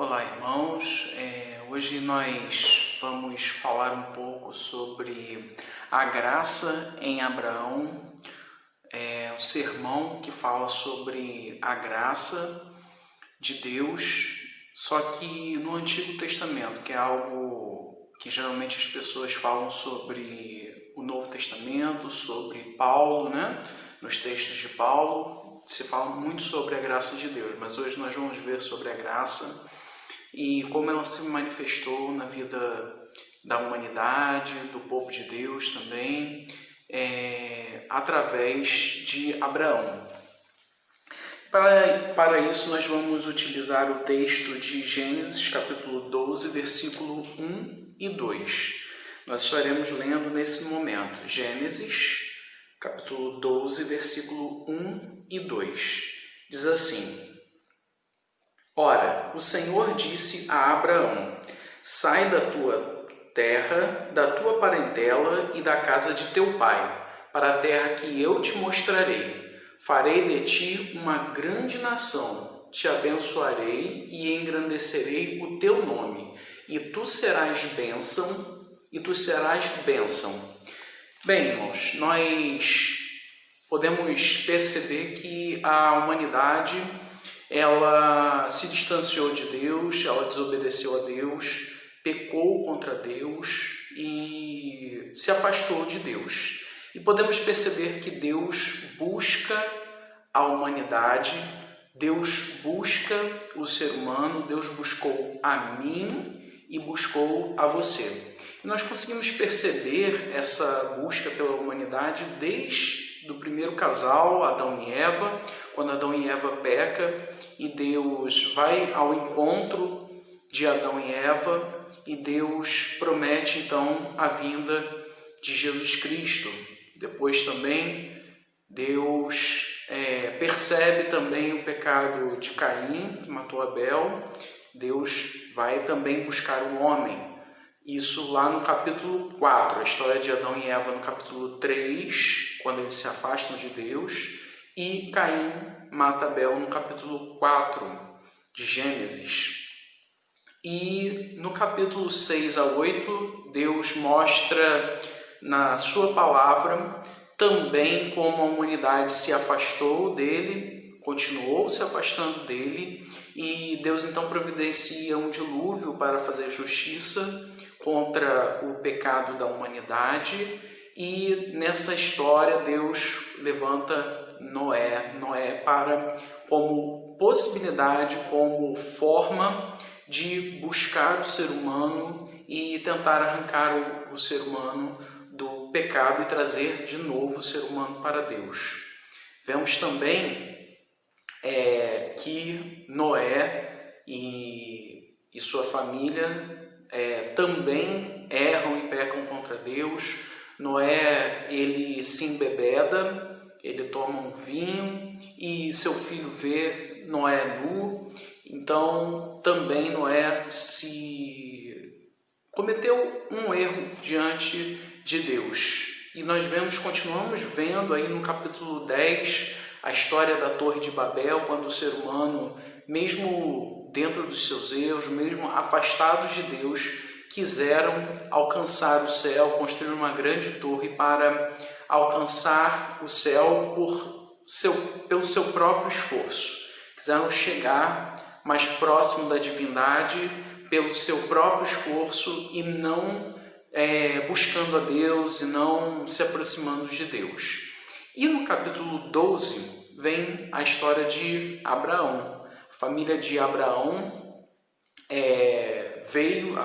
Olá, irmãos. Hoje nós vamos falar um pouco sobre a graça em Abraão, um sermão que fala sobre a graça de Deus, só que no Antigo Testamento, que é algo que geralmente as pessoas falam sobre o Novo Testamento, sobre Paulo, né? Nos textos de Paulo se fala muito sobre a graça de Deus, mas hoje nós vamos ver sobre a graça e como ela se manifestou na vida da humanidade, do povo de Deus também, através de Abraão. Para isso, nós vamos utilizar o texto de Gênesis, capítulo 12, versículo 1 e 2. Nós estaremos lendo nesse momento. Gênesis, capítulo 12, versículo 1 e 2. Diz assim: Ora, o Senhor disse a Abraão: Sai da tua terra, da tua parentela e da casa de teu pai, para a terra que eu te mostrarei. Farei de ti uma grande nação, te abençoarei e engrandecerei o teu nome, e tu serás bênção, Bem, irmãos, nós podemos perceber que a humanidade ela se distanciou de Deus, ela desobedeceu a Deus, pecou contra Deus e se afastou de Deus. E podemos perceber que Deus busca a humanidade, Deus busca o ser humano, Deus buscou a mim e buscou a você. E nós conseguimos perceber essa busca pela humanidade desde o primeiro casal, Adão e Eva, quando Adão e Eva peca e Deus vai ao encontro de Adão e Eva e Deus promete então a vinda de Jesus Cristo. Depois também Deus percebe também o pecado de Caim, que matou Abel. Deus vai também buscar o homem. Isso lá no capítulo 4, a história de Adão e Eva no capítulo 3, quando eles se afastam de Deus, e Caim mata Abel no capítulo 4 de Gênesis. E no capítulo 6 a 8, Deus mostra na sua palavra também como a humanidade se afastou dele, continuou se afastando dele, e Deus então providencia um dilúvio para fazer justiça contra o pecado da humanidade. E nessa história Deus levanta Noé como possibilidade, como forma de buscar o ser humano e tentar arrancar o ser humano do pecado e trazer de novo o ser humano para Deus. Vemos também que Noé e sua família também erram e pecam contra Deus. Noé, ele se embebeda, ele toma um vinho e seu filho vê Noé nu. Então também Noé cometeu um erro diante de Deus. E nós continuamos vendo aí no capítulo 10 a história da Torre de Babel, quando o ser humano, mesmo dentro dos seus erros, mesmo afastados de Deus, quiseram alcançar o céu, construir uma grande torre para alcançar o céu pelo seu próprio esforço. Quiseram chegar mais próximo da divindade pelo seu próprio esforço e não buscando a Deus e não se aproximando de Deus. E no capítulo 12 vem a história de Abraão. A família de Abraão veio,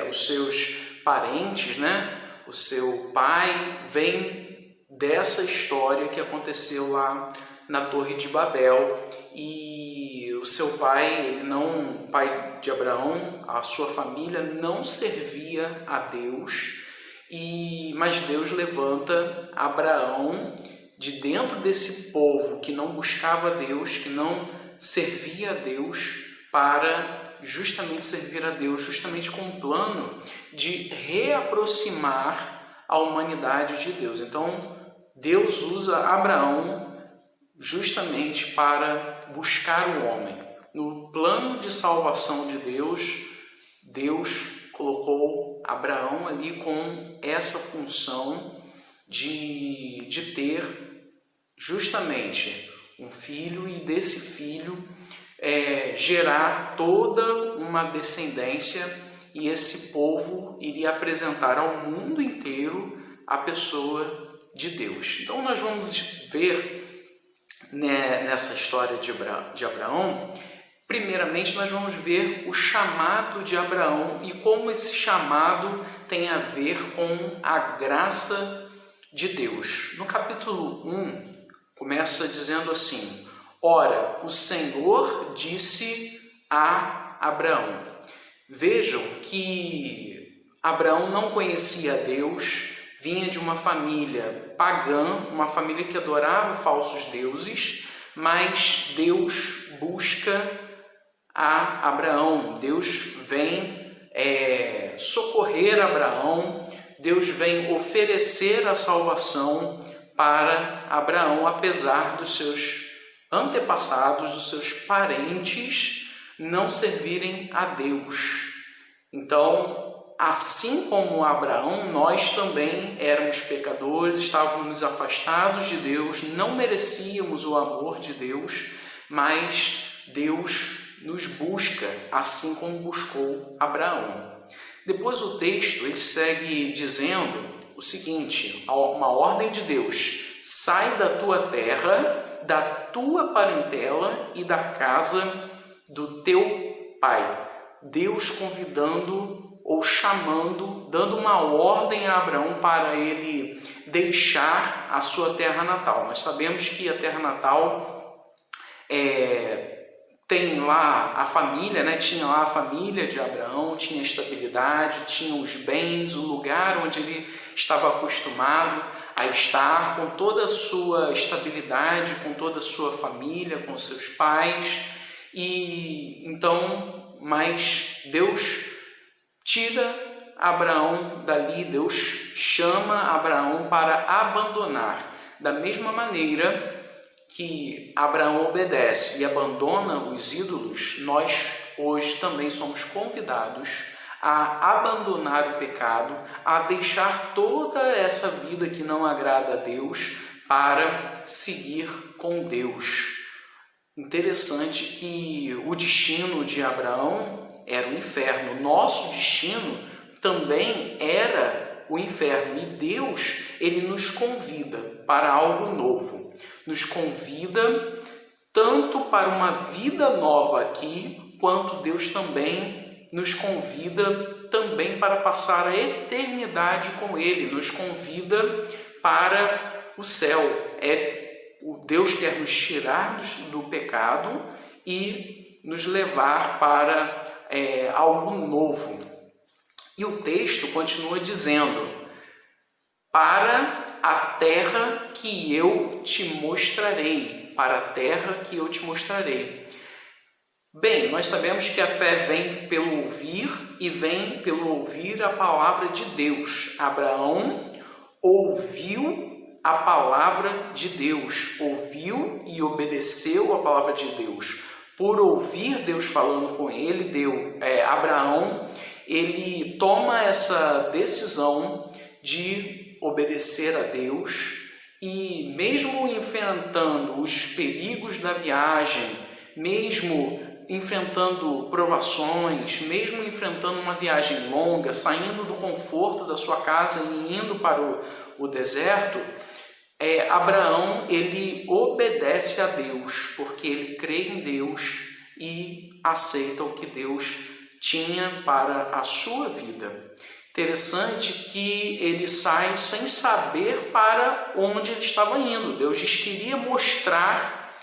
os seus parentes, né? O seu pai vem dessa história que aconteceu lá na Torre de Babel. E o seu pai, o pai de Abraão, a sua família não servia a Deus, mas Deus levanta Abraão de dentro desse povo que não buscava Deus, que não servia a Deus, para justamente servir a Deus, justamente com o plano de reaproximar a humanidade de Deus. Então, Deus usa Abraão justamente para buscar o homem, No plano de salvação de Deus, Deus colocou Abraão ali com essa função de ter justamente um filho e desse filho gerar toda uma descendência, e esse povo iria apresentar ao mundo inteiro a pessoa de Deus. Então nós vamos ver nessa história de Abraão, primeiramente nós vamos ver o chamado de Abraão e como esse chamado tem a ver com a graça de Deus. No capítulo 1, começa dizendo assim: ora, o Senhor disse a Abraão. Vejam que Abraão não conhecia Deus, vinha de uma família pagã, uma família que adorava falsos deuses, mas Deus busca a Abraão, Deus vem socorrer Abraão, Deus vem oferecer a salvação para Abraão, apesar dos seus antepassados, dos seus parentes não servirem a Deus. Então, assim como Abraão, nós também éramos pecadores, estávamos afastados de Deus, não merecíamos o amor de Deus, mas Deus nos busca, assim como buscou Abraão. Depois o texto ele segue dizendo o seguinte, uma ordem de Deus: sai da tua terra, da tua parentela e da casa do teu pai. Deus convidando ou chamando, dando uma ordem a Abraão para ele deixar a sua terra natal. Nós sabemos que a terra natal tem lá a família, tinha lá a família de Abraão, tinha estabilidade, tinha os bens, o lugar onde ele estava acostumado a estar, com toda a sua estabilidade, com toda a sua família, com seus pais. E então, mas Deus tira Abraão dali, Deus chama Abraão para abandonar. Da mesma maneira que Abraão obedece e abandona os ídolos, nós hoje também somos convidados a abandonar o pecado, a deixar toda essa vida que não agrada a Deus para seguir com Deus. Interessante que o destino de Abraão era o inferno. Nosso destino também era o inferno. E Deus, ele nos convida para algo novo. Nos convida tanto para uma vida nova aqui, quanto Deus também nos convida também para passar a eternidade com Ele. Nos convida para o céu. Deus quer nos tirar do pecado e nos levar para algo novo. E o texto continua dizendo: para a terra que eu te mostrarei, para a terra que eu te mostrarei. Bem, nós sabemos que a fé vem pelo ouvir e vem pelo ouvir a palavra de Deus. Abraão ouviu a palavra de Deus, ouviu e obedeceu a palavra de Deus. Por ouvir Deus falando com ele, Abraão, ele toma essa decisão de obedecer a Deus e, mesmo enfrentando os perigos da viagem, mesmo enfrentando provações, mesmo enfrentando uma viagem longa, saindo do conforto da sua casa e indo para o deserto, Abraão, ele obedece a Deus, porque ele crê em Deus e aceita o que Deus tinha para a sua vida. Interessante que ele sai sem saber para onde ele estava indo. Deus lhes queria mostrar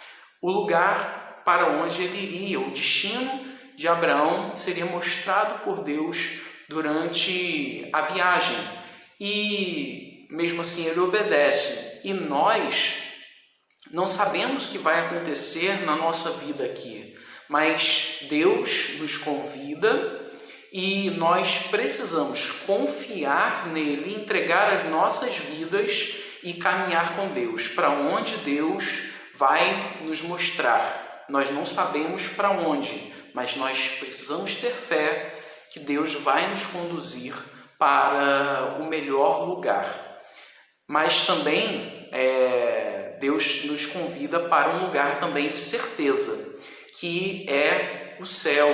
o lugar para onde ele iria. O destino de Abraão seria mostrado por Deus durante a viagem. E mesmo assim ele obedece. E nós não sabemos o que vai acontecer na nossa vida aqui, mas Deus nos convida e nós precisamos confiar nele, entregar as nossas vidas e caminhar com Deus, para onde Deus vai nos mostrar. nós não sabemos para onde, mas nós precisamos ter fé que Deus vai nos conduzir para o melhor lugar. Mas também Deus nos convida para um lugar também de certeza, que é o céu.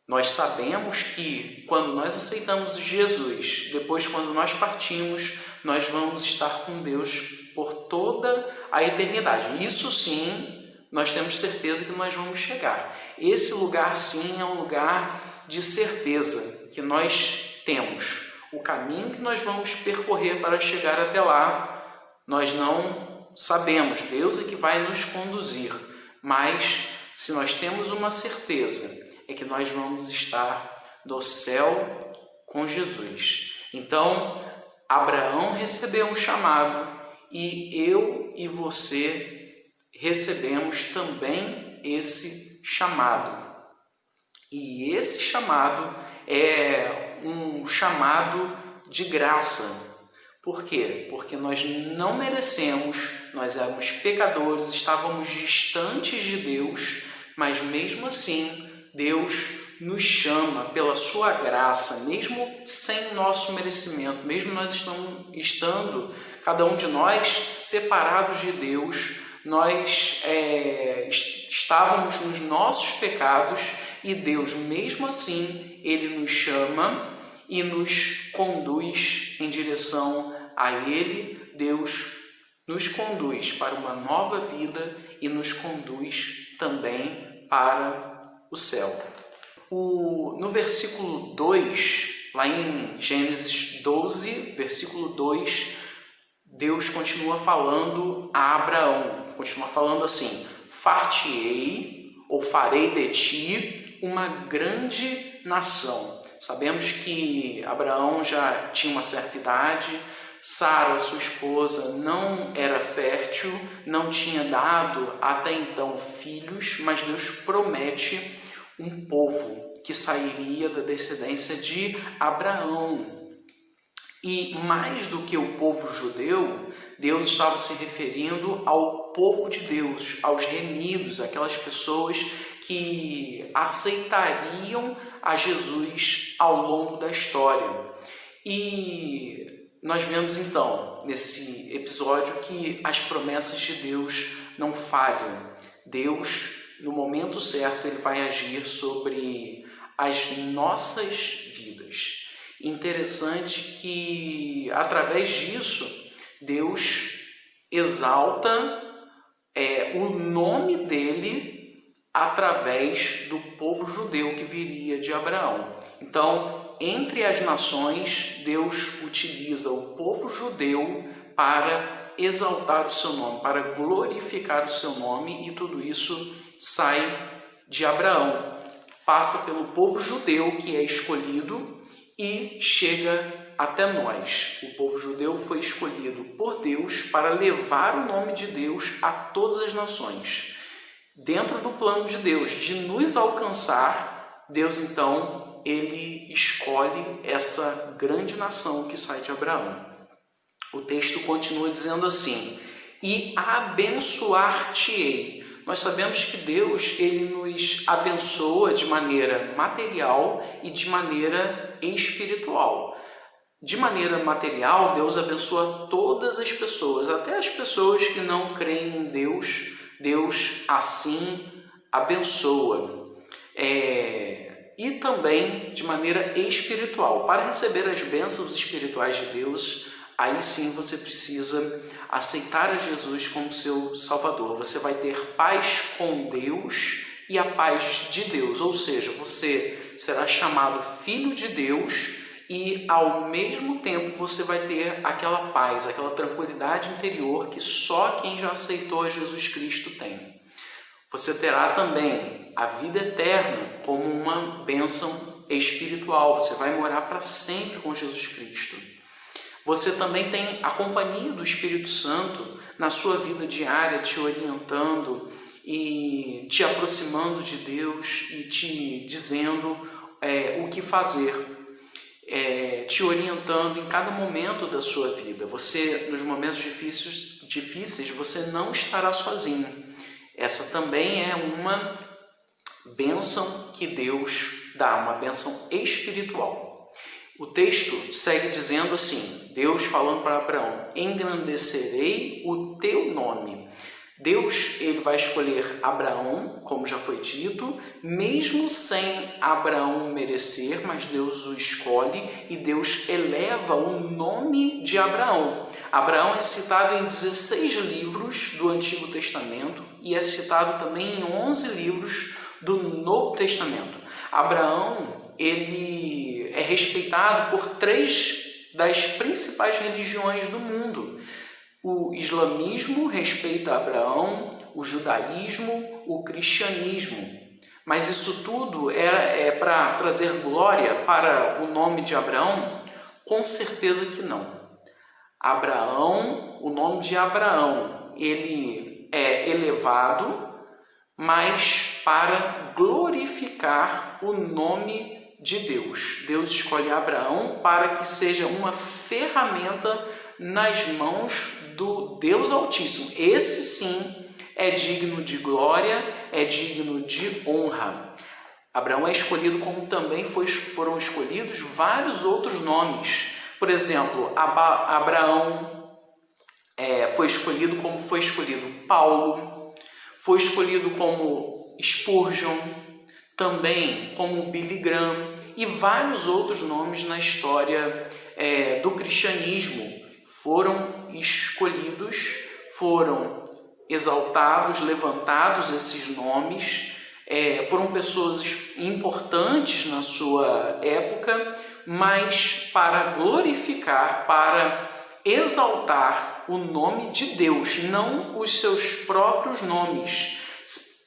Nós sabemos que quando nós aceitamos Jesus, depois quando nós partimos, nós vamos estar com Deus por toda a eternidade. Isso sim, nós temos certeza que nós vamos chegar. Esse lugar sim é um lugar de certeza que nós temos. O caminho que nós vamos percorrer para chegar até lá, nós não sabemos. Deus é que vai nos conduzir. Mas se nós temos uma certeza, é que nós vamos estar no céu com Jesus. Então, Abraão recebeu um chamado e eu e você recebemos também esse chamado. E esse chamado é um chamado de graça. Por quê? Porque nós não merecemos, nós éramos pecadores, estávamos distantes de Deus, mas mesmo assim, Deus nos chama pela sua graça, mesmo sem nosso merecimento, mesmo nós estando cada um de nós separados de Deus, nós estávamos nos nossos pecados e Deus, mesmo assim, Ele nos chama e nos conduz em direção a Ele. Deus nos conduz para uma nova vida e nos conduz também para o céu. No versículo 2, lá em Gênesis 12, versículo 2, Deus continua falando a Abraão, continua falando assim: far-te-ei ou farei de ti uma grande nação. Sabemos que Abraão já tinha uma certa idade, Sara, sua esposa, não era fértil, não tinha dado até então filhos, mas Deus promete um povo que sairia da descendência de Abraão. E mais do que o povo judeu, Deus estava se referindo ao povo de Deus, aos remidos, aquelas pessoas que aceitariam a Jesus ao longo da história. E nós vemos então, nesse episódio, que as promessas de Deus não falham. Deus, no momento certo, Ele vai agir sobre as nossas vidas. Interessante que, através disso, Deus exalta o nome dEle através do povo judeu que viria de Abraão. Então, entre as nações, Deus utiliza o povo judeu para exaltar o seu nome, para glorificar o seu nome, e tudo isso sai de Abraão. Passa pelo povo judeu que é escolhido e chega até nós. O povo judeu foi escolhido por Deus para levar o nome de Deus a todas as nações. Dentro do plano de Deus de nos alcançar, Deus então, Ele escolhe essa grande nação que sai de Abraão. O texto continua dizendo assim: e abençoar-te-ei. Nós sabemos que Deus, Ele nos abençoa de maneira material e de maneira espiritual. De maneira material, Deus abençoa todas as pessoas, até as pessoas que não creem em Deus, Deus assim abençoa. E também de maneira espiritual. Para receber as bênçãos espirituais de Deus, aí sim você precisa aceitar a Jesus como seu Salvador. Você vai ter paz com Deus e a paz de Deus. Ou seja, você será chamado filho de Deus e ao mesmo tempo você vai ter aquela paz, aquela tranquilidade interior que só quem já aceitou a Jesus Cristo tem. Você terá também a vida eterna como uma bênção espiritual. Você vai morar para sempre com Jesus Cristo. Você também tem a companhia do Espírito Santo na sua vida diária, te orientando e te aproximando de Deus e te dizendo o que fazer, te orientando em cada momento da sua vida. Você, nos momentos difíceis, você não estará sozinho. Essa também é uma bênção que Deus dá, uma bênção espiritual. O texto segue dizendo assim, Deus falando para Abraão, engrandecerei o teu nome. Deus, ele vai escolher Abraão, como já foi dito, mesmo sem Abraão merecer, mas Deus o escolhe e Deus eleva o nome de Abraão. Abraão é citado em 16 livros do Antigo Testamento e é citado também em 11 livros do Novo Testamento. Abraão, ele é respeitado por 3 das principais religiões do mundo. O islamismo respeita Abraão, o judaísmo, o cristianismo. Mas isso tudo é para trazer glória para o nome de Abraão? Com certeza que não. Abraão, o nome de Abraão, ele é elevado, mas para glorificar o nome de Deus. Deus escolhe Abraão para que seja uma ferramenta nas mãos do Deus Altíssimo. Esse sim é digno de glória, é digno de honra. Abraão é escolhido como também foram escolhidos vários outros nomes. Por exemplo, Abraão foi escolhido como foi escolhido Paulo, foi escolhido como Spurgeon, também como Billy Graham e vários outros nomes na história do cristianismo foram escolhidos, foram exaltados, levantados esses nomes, foram pessoas importantes na sua época, mas para glorificar, para exaltar o nome de Deus, não os seus próprios nomes.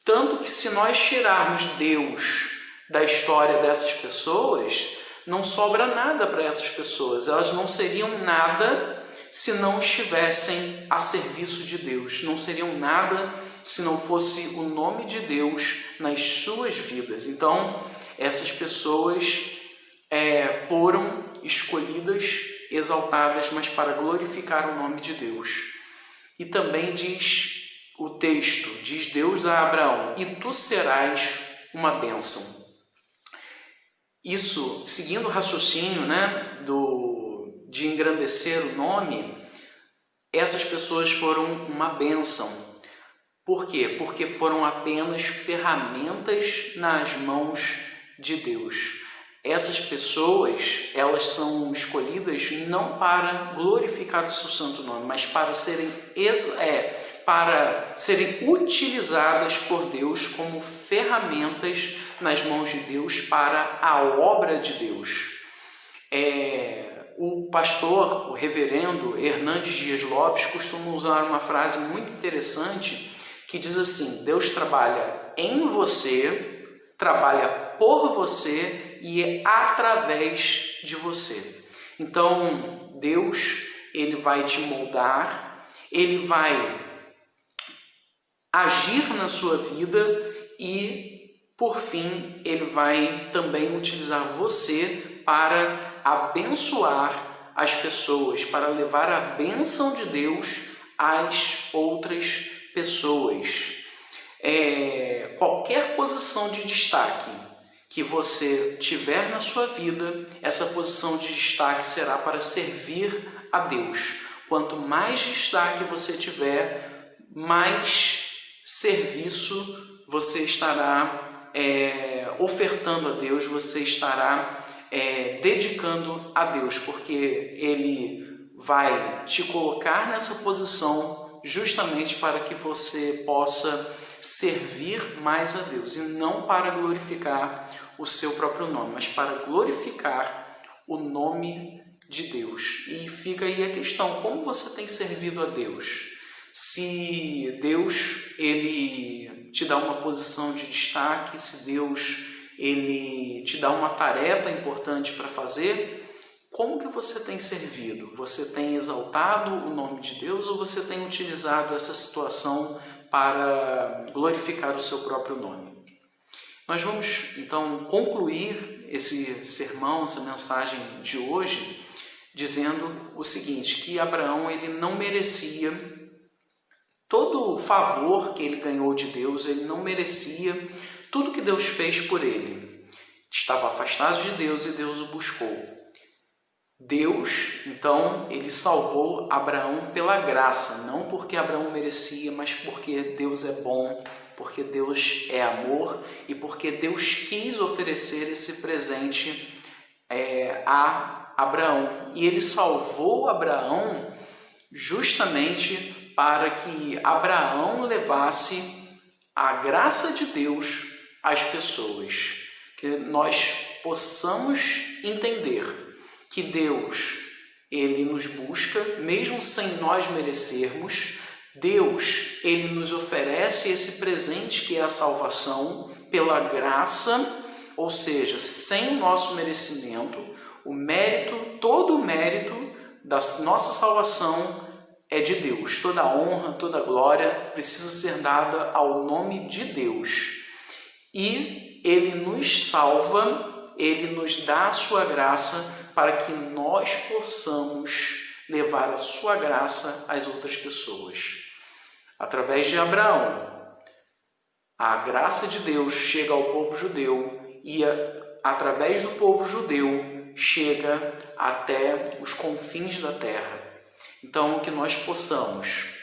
Tanto que se nós tirarmos Deus da história dessas pessoas, não sobra nada para essas pessoas. Elas não seriam nada se não estivessem a serviço de Deus. Não seriam nada se não fosse o nome de Deus nas suas vidas. Então, essas pessoas foram escolhidas, exaltadas, mas para glorificar o nome de Deus. E também diz o texto, diz Deus a Abraão, e tu serás uma bênção. Isso, seguindo o raciocínio de engrandecer o nome, essas pessoas foram uma bênção. Por quê? Porque foram apenas ferramentas nas mãos de Deus. Essas pessoas, elas são escolhidas não para glorificar o seu santo nome, mas para serem utilizadas por Deus como ferramentas nas mãos de Deus para a obra de Deus. O pastor, o reverendo Hernandes Dias Lopes, costuma usar uma frase muito interessante que diz assim: Deus trabalha em você, trabalha por você e através de você. Então, Deus, ele vai te moldar, ele vai agir na sua vida e, por fim, ele vai também utilizar você para abençoar as pessoas, para levar a bênção de Deus às outras pessoas. Qualquer posição de destaque que você tiver na sua vida, essa posição de destaque será para servir a Deus. Quanto mais destaque você tiver, mais serviço você estará ofertando a Deus, você estará dedicando a Deus, porque Ele vai te colocar nessa posição justamente para que você possa servir mais a Deus, e não para glorificar o seu próprio nome, mas para glorificar o nome de Deus. E fica aí a questão: como você tem servido a Deus? Se Deus, ele te dá uma posição de destaque, se Deus, ele te dá uma tarefa importante para fazer, como que você tem servido? Você tem exaltado o nome de Deus ou você tem utilizado essa situação para glorificar o seu próprio nome? Nós vamos, então, concluir esse sermão, essa mensagem de hoje, dizendo o seguinte, que Abraão, ele não merecia todo favor que ele ganhou de Deus, ele não merecia tudo que Deus fez por ele. Estava afastado de Deus e Deus o buscou. Deus, então, ele salvou Abraão pela graça, não porque Abraão merecia, mas porque Deus é bom, porque Deus é amor e porque Deus quis oferecer esse presente a Abraão. E ele salvou Abraão justamente para que Abraão levasse a graça de Deus às pessoas, que nós possamos entender que Deus, ele nos busca, mesmo sem nós merecermos. Deus, ele nos oferece esse presente que é a salvação pela graça, ou seja, sem o nosso merecimento. O mérito, todo o mérito da nossa salvação é de Deus. Toda a honra, toda a glória precisa ser dada ao nome de Deus. E ele nos salva, ele nos dá a sua graça para que nós possamos levar a sua graça às outras pessoas. Através de Abraão, a graça de Deus chega ao povo judeu e, através do povo judeu, chega até os confins da terra. Então, que nós possamos,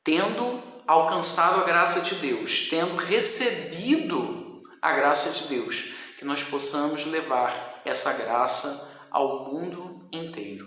tendo alcançado a graça de Deus, tendo recebido a graça de Deus, que nós possamos levar essa graça ao mundo inteiro.